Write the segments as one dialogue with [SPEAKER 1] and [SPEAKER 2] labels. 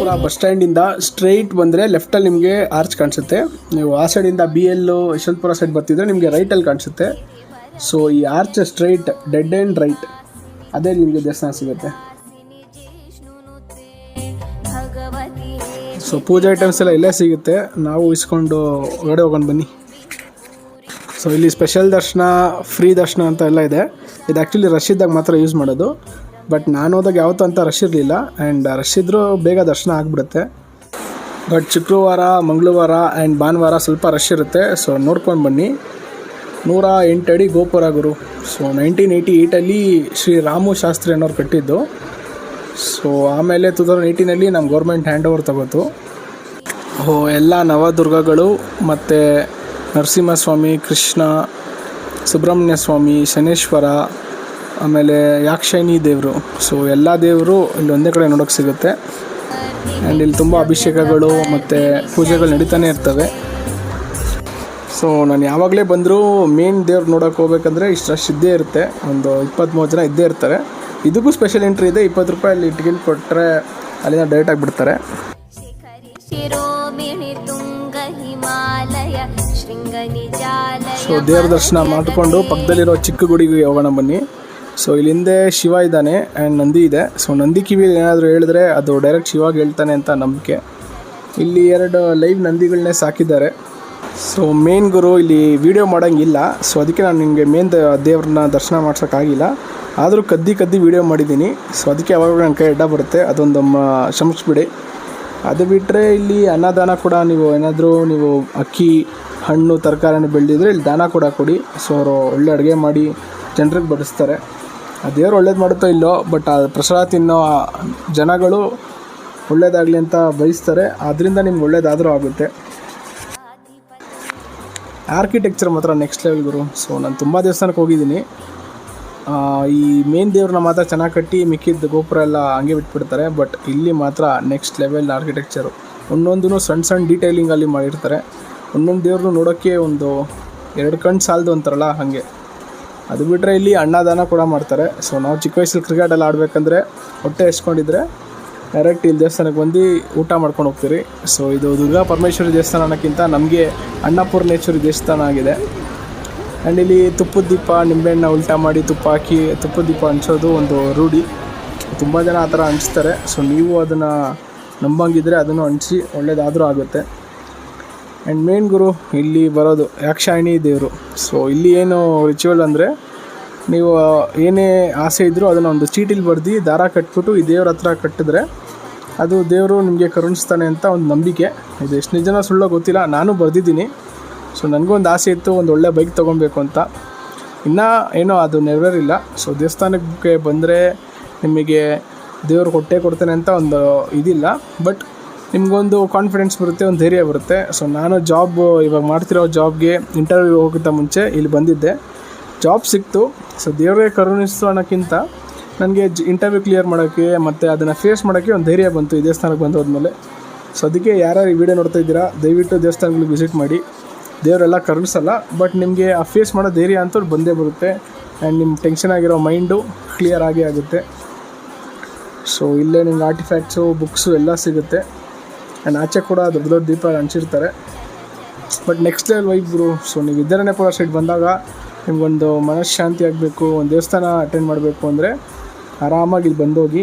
[SPEAKER 1] Yeshwanthpur bus ಸ್ಟ್ಯಾಂಡಿಂದ straight ಬಂದರೆ ಲೆಫ್ಟಲ್ಲಿ ನಿಮಗೆ arch ಕಾಣಿಸುತ್ತೆ. ನೀವು ಆ ಸೈಡಿಂದ BL ಯಶವಂತಪುರ ಸೈಡ್ ಬರ್ತಿದ್ರೆ ನಿಮಗೆ ರೈಟಲ್ಲಿ ಕಾಣಿಸುತ್ತೆ. ಸೊ ಈ arch straight dead and right ಅದೇ ನಿಮಗೆ ದೇವಸ್ಥಾನ ಸಿಗುತ್ತೆ. ಸೊ ಪೂಜೆ ಐಟಮ್ಸ್ ಎಲ್ಲ ಇಲ್ಲೇ ಸಿಗುತ್ತೆ. ನಾವು ಇಸ್ಕೊಂಡು ಹೊರಗಡೆ ಹೋಗೋಣ ಬನ್ನಿ. ಸೊ ಇಲ್ಲಿ ಸ್ಪೆಷಲ್ ದರ್ಶನ, ಫ್ರೀ ದರ್ಶನ ಅಂತ ಎಲ್ಲ ಇದೆ. ಇದು ಆ್ಯಕ್ಚುಲಿ ರಶ್ ಇದ್ದಾಗ ಮಾತ್ರ ಯೂಸ್ ಮಾಡೋದು. ಬಟ್ ನಾನು ಹೋದಾಗ ಯಾವತ್ತೂ ಅಂತ ರಶ್ ಇರಲಿಲ್ಲ. ಆ್ಯಂಡ್ ರಶ್ ಇದ್ದರೂ ಬೇಗ ದರ್ಶನ ಆಗಿಬಿಡುತ್ತೆ. ಬಟ್ ಶುಕ್ರವಾರ, ಮಂಗಳವಾರ ಆ್ಯಂಡ್ ಭಾನುವಾರ ಸ್ವಲ್ಪ ರಶ್ ಇರುತ್ತೆ. ಸೊ ನೋಡ್ಕೊಂಡು ಬನ್ನಿ. 108 ಅಡಿ ಗೋಪುರ ಗುರು. ಸೊ 1988 ಶ್ರೀ ರಾಮು ಶಾಸ್ತ್ರಿ ಅನ್ನೋರು ಕಟ್ಟಿದ್ದು. ಸೊ ಆಮೇಲೆ 2018 ನಮ್ಮ ಗೌರ್ಮೆಂಟ್ ಹ್ಯಾಂಡ್ ಓವರ್ ತಗೋತು. ಎಲ್ಲ ನವದುರ್ಗಗಳು ಮತ್ತು ನರಸಿಂಹಸ್ವಾಮಿ, ಕೃಷ್ಣ, ಸುಬ್ರಹ್ಮಣ್ಯ ಸ್ವಾಮಿ, ಶನೇಶ್ವರ, ಆಮೇಲೆ ಯಾಕ್ಷಿಣಿ ದೇವರು. ಸೊ ಎಲ್ಲ ದೇವರು ಇಲ್ಲಿ ಒಂದೇ ಕಡೆ ನೋಡೋಕ್ಕೆ ಸಿಗುತ್ತೆ. ಆ್ಯಂಡ್ ಇಲ್ಲಿ ತುಂಬ ಅಭಿಷೇಕಗಳು ಮತ್ತು ಪೂಜೆಗಳು ನಡೀತಾನೆ ಇರ್ತವೆ. ಸೊ ನಾನು ಯಾವಾಗಲೇ ಬಂದರೂ ಮೇನ್ ದೇವ್ರು ನೋಡೋಕೆ ಹೋಗ್ಬೇಕಂದ್ರೆ ಇಷ್ಟು ರಶ್ ಇದ್ದೇ ಇರುತ್ತೆ. ಒಂದು 20-30 ಜನ ಇದ್ದೇ ಇರ್ತಾರೆ. ಇದಕ್ಕೂ ಸ್ಪೆಷಲ್ ಎಂಟ್ರಿ ಇದೆ. 20 ರೂಪಾಯಿ ಅಲ್ಲಿ ಟಿಕೆಟ್ ಕೊಟ್ಟರೆ ಅಲ್ಲಿಂದ ಡೈರೆಕ್ಟಾಗಿ ಬಿಡ್ತಾರೆ. ಸೊ ದೇವ್ರ ದರ್ಶನ ಮಾಡಿಕೊಂಡು ಪಕ್ಕದಲ್ಲಿರೋ ಚಿಕ್ಕ ಗುಡಿಗೆ ಹೋಗೋಣ ಬನ್ನಿ. ಸೊ ಇಲ್ಲಿ ಹಿಂದೆ ಶಿವ ಇದ್ದಾನೆ ಆ್ಯಂಡ್ ನಂದಿ ಇದೆ. ಸೊ ನಂದಿ ಕಿವಿಯಲ್ಲಿ ಏನಾದರೂ ಹೇಳಿದ್ರೆ ಅದು ಡೈರೆಕ್ಟ್ ಶಿವಾಗ ಹೇಳ್ತಾನೆ ಅಂತ ನಂಬಿಕೆ. ಇಲ್ಲಿ 2 ಲೈವ್ ನಂದಿಗಳನ್ನೇ ಸಾಕಿದ್ದಾರೆ. ಸೊ ಮೇನ್ ಗುರು ಇಲ್ಲಿ ವಿಡಿಯೋ ಮಾಡೋಂಗಿಲ್ಲ. ಸೊ ಅದಕ್ಕೆ ನಾನು ನಿಮಗೆ ಮೇನ್ ದೇವ್ರನ್ನ ದರ್ಶನ ಮಾಡ್ಸೋಕ್ಕಾಗಿಲ್ಲ. ಆದರೂ ಕದ್ದಿ ವಿಡಿಯೋ ಮಾಡಿದ್ದೀನಿ. ಸೊ ಅದಕ್ಕೆ ಯಾವಾಗ ನನ್ನ ಕೈ ಅಡ್ಡ ಬರುತ್ತೆ, ಅದೊಂದು ಕ್ಷಮಿಸ್ಬಿಡಿ. ಅದು ಬಿಟ್ಟರೆ ಇಲ್ಲಿ ಅನ್ನದಾನ ಕೂಡ ನೀವು ಏನಾದರೂ ಅಕ್ಕಿ, ಹಣ್ಣು, ತರಕಾರಿನ ಬೆಳೆದಿದ್ರೆ ಇಲ್ಲಿ ದಾನ ಕೂಡ ಕೊಡಿ. ಸೊ ಅವರು ಒಳ್ಳೆ ಅಡುಗೆ ಮಾಡಿ ಜನರಿಗೆ ಬಡಿಸ್ತಾರೆ. ಆ ದೇವ್ರು ಒಳ್ಳೇದು ಮಾಡುತ್ತೋ ಇಲ್ಲೋ, ಬಟ್ ಆ ಪ್ರಸಾದ ತಿನ್ನೋ ಜನಗಳು ಒಳ್ಳೇದಾಗಲಿ ಅಂತ ಬಯಸ್ತಾರೆ. ಅದರಿಂದ ನಿಮ್ಗೆ ಒಳ್ಳೇದಾದರೂ ಆಗುತ್ತೆ. ಆರ್ಕಿಟೆಕ್ಚರ್ ಮಾತ್ರ ನೆಕ್ಸ್ಟ್ ಲೆವೆಲ್ ಗುರು. ಸೊ ನಾನು ತುಂಬ ದೇವಸ್ಥಾನಕ್ಕೆ ಹೋಗಿದ್ದೀನಿ. ಈ ಮೇನ್ ದೇವ್ರನ್ನ ಮಾತ್ರ ಚೆನ್ನಾಗಿ ಕಟ್ಟಿ ಮಿಕ್ಕಿದ್ದು ಗೋಪುರ ಎಲ್ಲ ಹಂಗೆ ಬಿಟ್ಬಿಡ್ತಾರೆ. ಬಟ್ ಇಲ್ಲಿ ಮಾತ್ರ ನೆಕ್ಸ್ಟ್ ಲೆವೆಲ್ ಆರ್ಕಿಟೆಕ್ಚರು. ಒಂದೊಂದೂ ಸಣ್ಣ ಡೀಟೇಲಿಂಗಲ್ಲಿ ಮಾಡಿರ್ತಾರೆ. ಒಂದೊಂದು ದೇವ್ರನ್ನ ನೋಡೋಕ್ಕೆ ಒಂದು 2 ಕಣ್ಣು ಸಾಲದು ಅಂತಾರಲ್ಲ ಹಾಗೆ. ಅದು ಬಿಟ್ಟರೆ ಇಲ್ಲಿ ಅನ್ನದಾನ ಕೂಡ ಮಾಡ್ತಾರೆ. ಸೊ ನಾವು ಚಿಕ್ಕ ವಯಸ್ಸಲ್ಲಿ ಕ್ರಿಕೆಟೆಲ್ಲ ಆಡಬೇಕಂದ್ರೆ ಹೊಟ್ಟೆ ಎಸ್ಕೊಂಡಿದ್ರೆ ಡೈರೆಕ್ಟ್ ಇಲ್ಲಿ ದೇವಸ್ಥಾನಕ್ಕೆ ಬಂದು ಊಟ ಮಾಡ್ಕೊಂಡು ಹೋಗ್ತೀರಿ. ಸೊ ಇದು ದುರ್ಗಾ ಪರಮೇಶ್ವರಿ ದೇವಸ್ಥಾನ ಅನ್ನೋಕ್ಕಿಂತ ನಮಗೆ ಅನ್ನಪೂರ್ಣೇಶ್ವರಿ ದೇವಸ್ಥಾನ ಆಗಿದೆ. ಆ್ಯಂಡ್ ಇಲ್ಲಿ ತುಪ್ಪದ ದೀಪ, ನಿಂಬೆಹಣ್ಣು ಉಲ್ಟಾ ಮಾಡಿ ತುಪ್ಪ ಹಾಕಿ ತುಪ್ಪದ ದೀಪ ಹಂಚೋದು ಒಂದು ರೂಢಿ. ತುಂಬ ಜನ ಆ ಥರ ಹಂಚ್ತಾರೆ. ಸೊ ನೀವು ಅದನ್ನು ನಂಬಂಗಿದ್ರೆ ಅದನ್ನು ಹಂಚಿ ಒಳ್ಳೇದಾದರೂ ಆಗುತ್ತೆ. ಆ್ಯಂಡ್ ಮೇನ್ ಗುರು ಇಲ್ಲಿ ಬರೋದು ಯಾಕ್ಷಿಣಿ ದೇವರು. ಸೊ ಇಲ್ಲಿ ಏನು ರಿಚುವಲ್ ಅಂದರೆ, ನೀವು ಏನೇ ಆಸೆ ಇದ್ದರೂ ಅದನ್ನು ಒಂದು ಚೀಟಿಲಿ ಬರೆದು ದಾರ ಕಟ್ಬಿಟ್ಟು ಈ ದೇವ್ರ ಹತ್ರ ಕಟ್ಟಿದ್ರೆ ಅದು ದೇವರು ನಿಮಗೆ ಕರುಣಿಸ್ತಾನೆ ಅಂತ ಒಂದು ನಂಬಿಕೆ. ಇದು ಎಷ್ಟು ನಿಜನ ಸುಳ್ಳೋ ಗೊತ್ತಿಲ್ಲ, ನಾನು ಬರೆದಿದ್ದೀನಿ. ಸೊ ನನಗೂ ಒಂದು ಆಸೆ ಇತ್ತು, ಒಂದು ಒಳ್ಳೆ ಬೈಕ್ ತೊಗೊಬೇಕು ಅಂತ. ಇನ್ನೂ ಏನೋ ಅದು ನೆರವೇರಿಲ್ಲ. ಸೊ ದೇವಸ್ಥಾನಕ್ಕೆ ಬಂದರೆ ನಿಮಗೆ ದೇವರು ಕೊಡ್ತಾನೆ ಅಂತ ಒಂದು ಇದಿಲ್ಲ. ಬಟ್ ನಿಮಗೊಂದು ಕಾನ್ಫಿಡೆನ್ಸ್ ಬರುತ್ತೆ, ಒಂದು ಧೈರ್ಯ ಬರುತ್ತೆ. ಸೊ ನಾನು ಇವಾಗ ಮಾಡ್ತಿರೋ ಜಾಬ್ಗೆ ಇಂಟರ್ವ್ಯೂ ಹೋಗೋಕ್ಕಿಂತ ಮುಂಚೆ ಇಲ್ಲಿ ಬಂದಿದ್ದೆ. ಜಾಬ್ ಸಿಕ್ತು. ಸೊ ದೇವರೇ ಕರುಣಿಸ್ತು ಅನ್ನೋಕ್ಕಿಂತ ನನಗೆ ಇಂಟರ್ವ್ಯೂ ಕ್ಲಿಯರ್ ಮಾಡೋಕ್ಕೆ ಮತ್ತು ಅದನ್ನು ಫೇಸ್ ಮಾಡೋಕ್ಕೆ ಒಂದು ಧೈರ್ಯ ಬಂತು ಈ ದೇವಸ್ಥಾನಕ್ಕೆ ಬಂದೋದ್ಮೇಲೆ. ಸೊ ಅದಕ್ಕೆ ಯಾರ್ಯಾರು ಈ ವಿಡಿಯೋ ನೋಡ್ತಾ ಇದ್ದೀರಾ, ದಯವಿಟ್ಟು ದೇವಸ್ಥಾನಗಳಿಗೆ ವಿಸಿಟ್ ಮಾಡಿ. ದೇವರೆಲ್ಲ ಕರುಣಿಸಲ್ಲ, ಬಟ್ ನಿಮಗೆ ಆ ಫೇಸ್ ಮಾಡೋ ಧೈರ್ಯ ಅಂತೂ ಬಂದೇ ಬರುತ್ತೆ. ಆ್ಯಂಡ್ ನಿಮ್ಮ ಟೆನ್ಷನ್ ಆಗಿರೋ ಮೈಂಡು ಕ್ಲಿಯರ್ ಆಗೇ ಆಗುತ್ತೆ. ಸೊ ಇಲ್ಲೇ ನಿಮ್ಗೆ ಆರ್ಟಿಫ್ಯಾಕ್ಟ್ಸು, ಬುಕ್ಸು ಎಲ್ಲ ಸಿಗುತ್ತೆ. ಆ್ಯಂಡ್ ಆಚೆ ಕೂಡ ದೊಡ್ಡ ದೀಪ ಹಂಚಿರ್ತಾರೆ. ಬಟ್ ನೆಕ್ಸ್ಟ್ ಲೆವೆಲ್ ವೈಬ್ ಗುರು. ಸೊ ನೀವು ವಿದ್ಯಾರಣ್ಯಪುರ ಸೈಡ್ ಬಂದಾಗ ನಿಮಗೊಂದು ಮನಃಶಾಂತಿ ಆಗಬೇಕು, ಒಂದು ದೇವಸ್ಥಾನ ಅಟೆಂಡ್ ಮಾಡಬೇಕು ಅಂದರೆ ಆರಾಮಾಗಿ ಇಲ್ಲಿ ಬಂದೋಗಿ.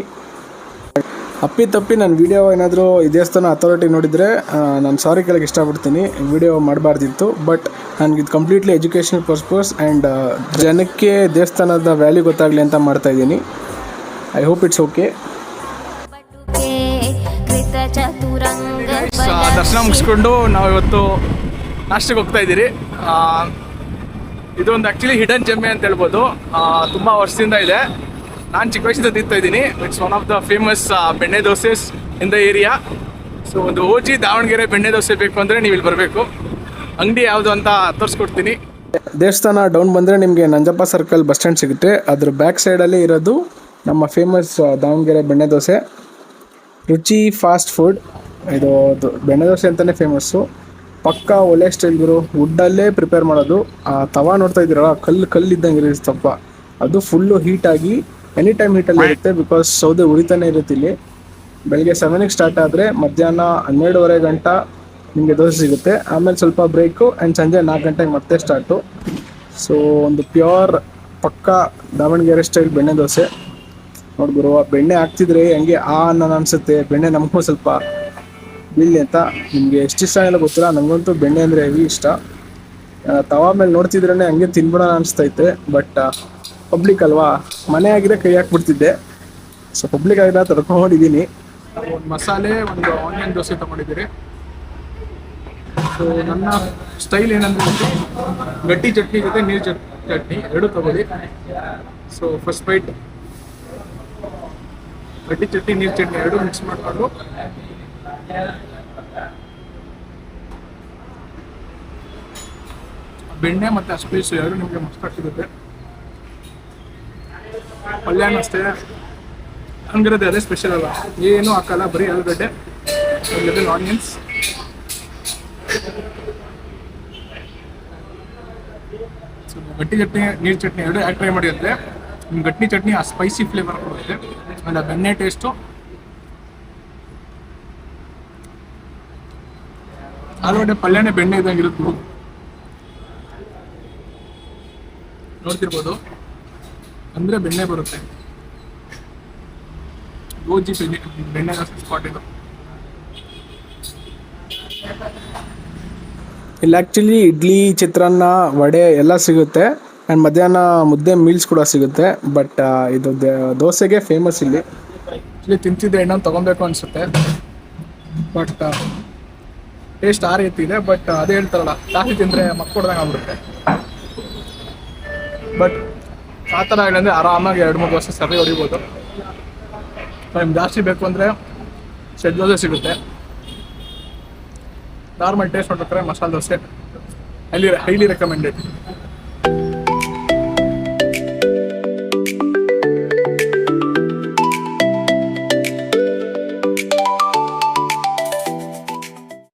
[SPEAKER 1] ಅಪ್ಪಿ ನನ್ನ ವೀಡಿಯೋ ಏನಾದರೂ ಈ ದೇವಸ್ಥಾನ ಅಥಾರಿಟಿ ನೋಡಿದರೆ ನಾನು ಸಾರಿ ಕೇಳೋಕ್ಕೆ ಇಷ್ಟಪಡ್ತೀನಿ. ವೀಡಿಯೋ ಮಾಡಬಾರ್ದಿತ್ತು. ಬಟ್ ನನಗಿದು ಕಂಪ್ಲೀಟ್ಲಿ ಎಜುಕೇಷನಲ್ ಪರ್ಪಸ್ ಆ್ಯಂಡ್ ಜನಕ್ಕೆ ದೇವಸ್ಥಾನದ ವ್ಯಾಲ್ಯೂ ಗೊತ್ತಾಗಲಿ ಅಂತ ಮಾಡ್ತಾಯಿದ್ದೀನಿ. I hope it's okay. ದರ್ಶನ ಮುಗಿಸ್ಕೊಂಡು ನಾವು ಇವತ್ತು ನಾಷ್ಟಕ್ಕೆ ಹೋಗ್ತಾ ಇದ್ದೀರಿ. ಇದೊಂದು ಆ್ಯಕ್ಚುಲಿ ಹಿಡನ್ ಜೆಮ್ಮೆ ಅಂತ ಹೇಳ್ಬೋದು. ತುಂಬ ವರ್ಷದಿಂದ ಇದೆ. ನಾನು ಚಿಕ್ಕ ವಯಸ್ಸಿಂದ ತಿಂತಾ ಇದ್ದೀನಿ. It's one of the famous ಬೆಣ್ಣೆ dosas in the area. So ಒಂದು ಓಜಿ ದಾವಣಗೆರೆ ಬೆಣ್ಣೆ ದೋಸೆ ಬೇಕು ಅಂದರೆ ನೀವು ಇಲ್ಲಿ ಬರಬೇಕು. ಅಂಗಡಿ ಯಾವುದು ಅಂತ ತೋರಿಸ್ಕೊಡ್ತೀನಿ. ದೇವಸ್ಥಾನ ಡೌನ್ ಬಂದರೆ ನಿಮಗೆ ನಂಜಪ್ಪ ಸರ್ಕಲ್ ಬಸ್ ಸ್ಟ್ಯಾಂಡ್ ಸಿಗುತ್ತೆ. ಅದ್ರ ಬ್ಯಾಕ್ ಸೈಡಲ್ಲೇ ಇರೋದು ನಮ್ಮ ಫೇಮಸ್ ದಾವಣಗೆರೆ ಬೆಣ್ಣೆ ದೋಸೆ. ರುಚಿ ಫಾಸ್ಟ್ ಫುಡ್. ಇದು ಬೆಣ್ಣೆ ದೋಸೆ ಅಂತಲೇ ಫೇಮಸ್ಸು. ಪಕ್ಕ ಒಳ್ಳೆ ಸ್ಟೈಲ್ ಗುರು. ವುಡ್ಡಲ್ಲೇ ಪ್ರಿಪೇರ್ ಮಾಡೋದು. ಆ ತವಾ ನೋಡ್ತಾ ಇದ್ದೀರಲ್ಲ, ಕಲ್ಲಿದ್ದಂಗೆ ಇರುತ್ತೆ ತಪ್ಪ. ಅದು ಫುಲ್ಲು ಹೀಟಾಗಿ ಎನಿ ಟೈಮ್ ಹೀಟಲ್ಲಿ ಇರುತ್ತೆ. ಬಿಕಾಸ್ ಸೌದೆ ಉರಿತಾನೆ ಇರುತ್ತೆ ಇಲ್ಲಿ. ಬೆಳಗ್ಗೆ 7ಗೆ ಸ್ಟಾರ್ಟ್ ಆದರೆ ಮಧ್ಯಾಹ್ನ 12:30 ಗಂಟ ನಿಮಗೆ ದೋಸೆ ಸಿಗುತ್ತೆ. ಆಮೇಲೆ ಸ್ವಲ್ಪ ಬ್ರೇಕು ಆ್ಯಂಡ್ ಸಂಜೆ 4 ಗಂಟೆಗೆ ಮತ್ತೆ ಸ್ಟಾರ್ಟು. ಸೊ ಒಂದು ಪ್ಯೂರ್ ಪಕ್ಕಾ ದಾವಣಗೆರೆ ಸ್ಟೈಲ್ ಬೆಣ್ಣೆ ದೋಸೆ. ನೋಡಿ ಗುರು, ಬೆಣ್ಣೆ ಹಾಕ್ತಿದ್ರೆ ಹಂಗೆ ಅನ್ನೋ ಅನಿಸುತ್ತೆ. ಬೆಣ್ಣೆ ನಮಗೂ ಸ್ವಲ್ಪ ಬೀಳಿ ಅಂತ. ನಿಮಗೆ ಎಷ್ಟು ಇಷ್ಟ ಎಲ್ಲ ಗೊತ್ತಿಲ್ಲ, ನನಗಂತೂ ಬೆಣ್ಣೆ ಅಂದರೆ ಹೆವಿ ಇಷ್ಟ. ತವಾ ಮೇಲೆ ನೋಡ್ತಿದ್ರೇ ಹಂಗೆ ತಿನ್ಬಿಡೋಣ ಅನಿಸ್ತೈತೆ. ಬಟ್ ಪಬ್ಲಿಕ್ ಅಲ್ವಾ, ಮನೆ ಆಗಿದೆ ಕೈ ಹಾಕ್ಬಿಡ್ತಿದ್ದೆ. ಸೊ ಪಬ್ಲಿಕ್ ಆಗಿಲ್ಲ ತಡ್ಕೊಂಡಿದ್ದೀನಿ. ಒಂದು ಮಸಾಲೆ, ಒಂದು ಆನಿಯನ್ ದೋಸೆ ತೊಗೊಂಡಿದ್ದೀರಿ. ಸೊ ನನ್ನ ಸ್ಟೈಲ್ ಏನಂದ್ರೆ ಗಟ್ಟಿ ಚಟ್ನಿ ಜೊತೆ ನೀರು ಚಟ್ನಿ ಎರಡೂ ತಗೊಳ್ಳಿ. ಸೊ ಫಸ್ಟ್ ಬೈಟ್ ಗಟ್ಟಿ ಚಟ್ನಿ ನೀರು ಚಟ್ನಿ ಎರಡೂ ಮಿಕ್ಸ್ ಮಾಡಿಕೊಂಡು ಬೆಣ್ಣೆ ಮತ್ತು ಸ್ಪೈಸು ಎರಡು ನಿಮಗೆ ಮಸ್ತಾಗಿ ಸಿಗುತ್ತೆ. ಪಲ್ಯನೂ ಅಷ್ಟೇ ಹಂಗಿರೋದೆ, ಅದೇ ಸ್ಪೆಷಲ್ ಅಲ್ಲ, ಏನೂ ಹಾಕಲ್ಲ, ಬರೀ ಆಲೂಗಡ್ಡೆ ಜೊತೆ ಆನಿಯನ್ಸ್. ಸೊ ಗಟ್ಟಿ ಚಟ್ನಿ ನೀರು ಚಟ್ನಿ ಎರಡು ಯಾಕೆ ಟ್ರೈ ಮಾಡಿ ಅಂದರೆ ನಿಮ್ಮ ಗಟ್ಟಿ ಚಟ್ನಿ ಆ ಸ್ಪೈಸಿ ಫ್ಲೇವರ್ ಕೊಡುತ್ತೆ. ಆಮೇಲೆ ಬೆಣ್ಣೆ ಟೇಸ್ಟು, ಆಲೂಗಡ್ಡೆ ಪಲ್ಯನೇ ಬೆಣ್ಣೆ ಇದ್ದಂಗೆ ಇರುತ್ತೆ. ನೋಡ್ತಿರ್ಬೋದು ಅಂದರೆ ಬೆಣ್ಣೆ ಬರುತ್ತೆ. ಗೋಜಿ ಬೆಣ್ಣೆ ಸ್ಪಾಟ್ ಇದು. ಇಲ್ಲಿ ಆ್ಯಕ್ಚುಲಿ ಇಡ್ಲಿ, ಚಿತ್ರಾನ್ನ, ವಡೆ ಎಲ್ಲ ಸಿಗುತ್ತೆ. ಆ್ಯಂಡ್ ಮಧ್ಯಾಹ್ನ ಮುದ್ದೆ ಮೀಲ್ಸ್ ಕೂಡ ಸಿಗುತ್ತೆ. ಬಟ್ ಇದು ದೋಸೆಗೆ ಫೇಮಸ್ ಇಲ್ಲಿ. ತಿಂತಿದ್ದೆ ಇನ್ನೊಂದು ತೊಗೊಬೇಕು ಅನಿಸುತ್ತೆ. ಬಟ್ ಟೇಸ್ಟ್ ಆ ರೀತಿ ಇದೆ. ಬಟ್ ಅದೇ ಹೇಳ್ತಾರಲ್ಲ, ಜಾಸ್ತಿ ತಿಂದರೆ ಮಕ್ಕಳ್ದಂಗೆ ಆಗ್ಬಿಡುತ್ತೆ. ಬಟ್ ಆ ಥರ ಇಲ್ಲಂದರೆ ಆರಾಮಾಗಿ 2-3 ದೋಸೆ ಸರಿ ಹೊಡಿಬೋದು. ನಿಮ್ಗೆ ಜಾಸ್ತಿ ಬೇಕು ಅಂದರೆ ಸೆಟ್ ದೋಸೆ ಸಿಗುತ್ತೆ. ನಾರ್ಮಲ್ ಟೇಸ್ಟ್ ಮಾಡ್ಬೇಕಾದ್ರೆ ಮಸಾಲೆ ದೋಸೆ ಹೈಲಿ ರೆಕಮೆಂಡೆಡ್.